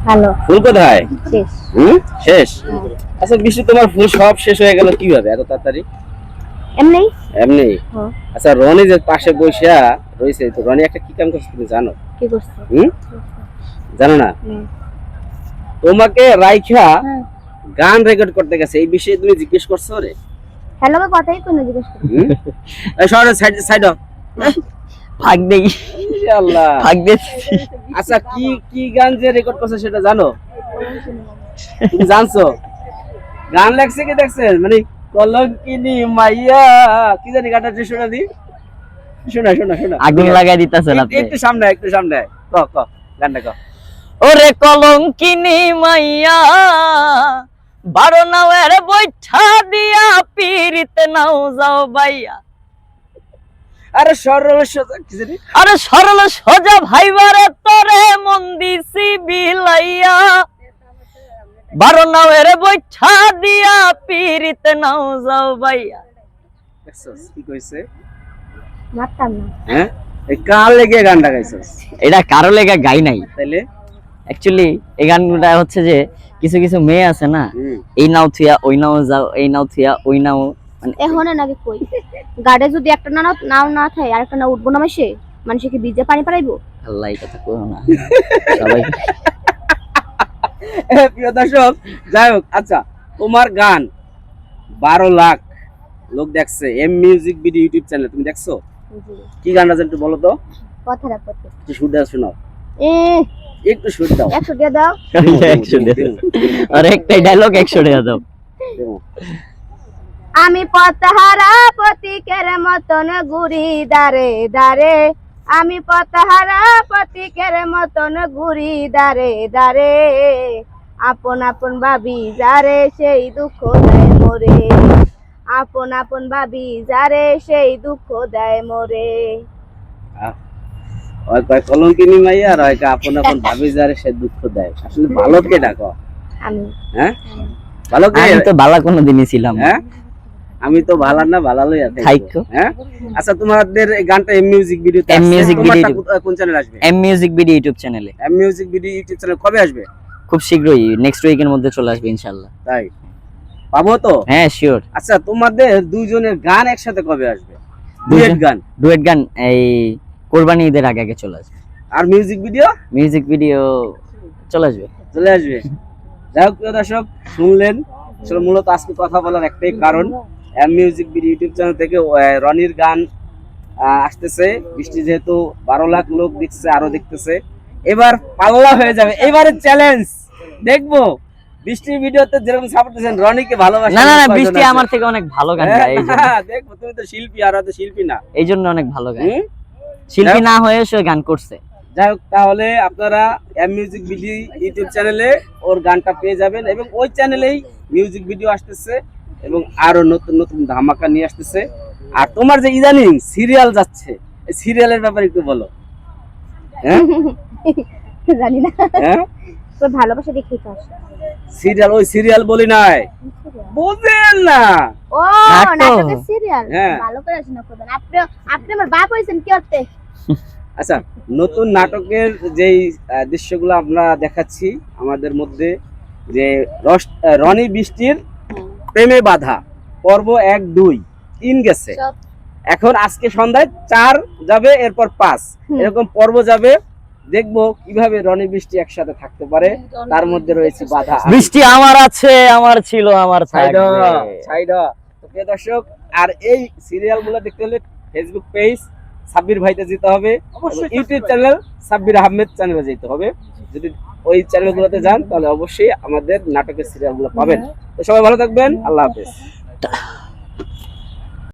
ভালো। ফুল কোথায়? শেষ। শেষ। আচ্ছা বৃষ্টি, তোমার ফুল সব শেষ হয়ে গেল কিভাবে এত তাড়াতাড়ি? এমনি। এমনি? আচ্ছা, রনি যে পাশে বসিয়া রয়েছে, তো রনি একটা কি কাম করছে তুমি জানো? কি করছে? জানো না? তোমাকে রাইখা গান রেকর্ড করতে গেছে, এই বিষয়ে তুমি জিজ্ঞেস করছো রে? হ্যালো কে কথাই কোন জিজ্ঞেস করছি। এই সরে সাইড সাইড ভাগ দেই আল্লাহ ভাগ দে। আচ্ছা, কি কি গান যে রেকর্ড করছে সেটা জানো? তুমি জানছো? গান লেখছে কি দেখছেন? মানে কলঙ্কিনী মাইয়া কি জানি গানটা, শোনা দি, শোনা শোনা শোনা। আগুন লাগাই দিতেছেন আপনি। একটু সামনে, একটু সামনে ক ক গানটা ক। ওরে কলঙ্কিনী মাইয়া, 12 নাওয়ের বৈঠা দিয়া পিরিতে নাও যাও বাইয়া। আরে সরল সোজা কি জানি, আরে সরল সোজা ভাইবারে তোরে মন দিছি বিলাইয়া। 12 নাওয়ের বৈঠা দিয়া পিরিতে নাও যাও বাইয়া। দেখছস কি কইছে? মারতাম না। হ্যাঁ, এই কার লেগে গানটা গাইছস? এটা কারো লেগা গাই নাই। তাইলে অ্যাকচুয়ালি এই গানটা হচ্ছে যে কিছু কিছু মেয়ে আছে না, এই নাও থুয়া ওই নাও যাও, এই নাও থুয়া ওই নাও, মানে এখন নাকি কই গাড়ে যদি একটা নাও না থাকে আর একটা না উঠবো না মাসে, মানুষে কি বীজে পানি পারাইবো? আল্লাহ এই কথা কইও না সবাই। প্রিয় দর্শক, যাই হোক, আচ্ছা তোমার গান 12 লাখ লোক দেখছে এম মিউজিক ভিডিও ইউটিউব চ্যানেলে, তুমি দেখছো? কি গানটা একটু বলো তো। কথাটা কথা একটু সুর দাও, শোনাও একটু সুর দাও। 100 দিয়ে দাও। 100 টাকা আর একটা ডায়লগ 100 টাকা দাও। আমি পথহারা পথিকের মতন ঘুরি দারে দারে, আমি পথহারা পথিকের মতন ঘুরি দারে দারে, আপন আপন ভাবি যারে সেই দুঃখ দেয় মোরে, আপন আপন ভাবি যারে সেই দুঃখ দেয় মোরে। ওই কয় কলঙ্কিনী মাইয়া, আর ওই আপন আপন ভাবি যারে সে দুঃখ দেয়। আসলে ভালো কে ডাকো? আমি। হ্যাঁ, ভালো কে? আমি তো বালা কোনদিনই ছিলাম। হ্যাঁ, আমি তো ভালো না, ভালো লই আছে। হ্যাঁ, আচ্ছা তোমাদের এই গানটা M music video, M music video কোন চ্যানেল আসবে? এম মিউজিক ভিডিও ইউটিউব চ্যানেলে। M music video YouTube channel কবে আসবে? খুব শীঘ্রই, নেক্সট উইকের মধ্যে চলে আসবে ইনশাআল্লাহ। তাই পাবো তো? হ্যাঁ শিওর। আচ্ছা তোমাদের দুইজনের গান একসাথে কবে আসবে? ডুয়েট গান। ডুয়েট গান এই কুরবানি ঈদের আগে আগে চলে আসবে। আর মিউজিক ভিডিও? মিউজিক ভিডিও চলে আসবে। চলে আসবে। যাই হোক প্রিয় দর্শক, শুনলেন আসলে মূলত আজকে কথা বলার একটাই কারণ, M music video YouTube channel থেকে রনির গান আসতেছে। বৃষ্টি যেহেতু 12 লাখ লোক দেখছে, আরো দেখতেছে, এবার পাল্লা হয়ে যাবে। এবারে চ্যালেঞ্জ দেখবো বৃষ্টির ভিডিওতে যেরকম সাপোর্ট দিয়েছেন, রনিকে ভালোবাসা। না না না, বৃষ্টি আমার থেকে অনেক ভালো গান গায়, এইজন্য দেখবো। তুমি তো শিল্পী, আর তো শিল্পী না, এইজন্য অনেক ভালো গায়। শিল্পী না হয়ে সে গান করছে। যাই হোক, তাহলে আপনারা এম মিউজিক ভিডিও ইউটিউব চ্যানেলে ওর গানটা পেয়ে যাবেন, এবং ওই চ্যানেলেই মিউজিক ভিডিও আসতেছে এবং আরো নতুন নতুন ধামাকা নিয়ে আসতেছে। আর তোমার যে ইদানিং সিরিয়াল যাচ্ছে, এই সিরিয়ালের ব্যাপারে একটু বলো। হ্যাঁ জানি না। হ্যাঁ, তো ভালোবাসা দেখি তো আসে সিরিয়াল, ওই সিরিয়াল বলি নাই, বুঝেন না? ও নাটকের সিরিয়াল। হ্যাঁ, ভালো করে আসেন না। আপনি আপনি আমার বাপ হইছেন কি করতে? আচ্ছা, নতুন নাটকের যেই দৃশ্যগুলো আমরা দেখাচ্ছি আমাদের মধ্যে, যে রনি বৃষ্টির প্রেমে বাধা পর্ব 1, 2, 3 গেছে, এখন আজকে সন্ধ্যায় 4 যাবে, এরপর 5, এরকম পর্ব যাবে। দেখবো কিভাবে রনি বৃষ্টি একসাথে থাকতে পারে, তার মধ্যে রয়েছে বাধা। বৃষ্টি আমার আছে, আমার ছিল, আমার থাকবে। প্রিয় দর্শক, আর এই সিরিয়ালগুলো দেখতে হলে ফেসবুক পেজ সাব্বির ভাইতে যেতে হবে, ইউটিউব চ্যানেল সাব্বির আহমেদ চ্যানেলে যেতে হবে। যদি ওই চ্যানেলগুলোতে যান তাহলে অবশ্যই আমাদের নাটকের সিরিয়ালগুলো পাবেন। তো সবাই ভালো থাকবেন, আল্লাহ হাফেজ।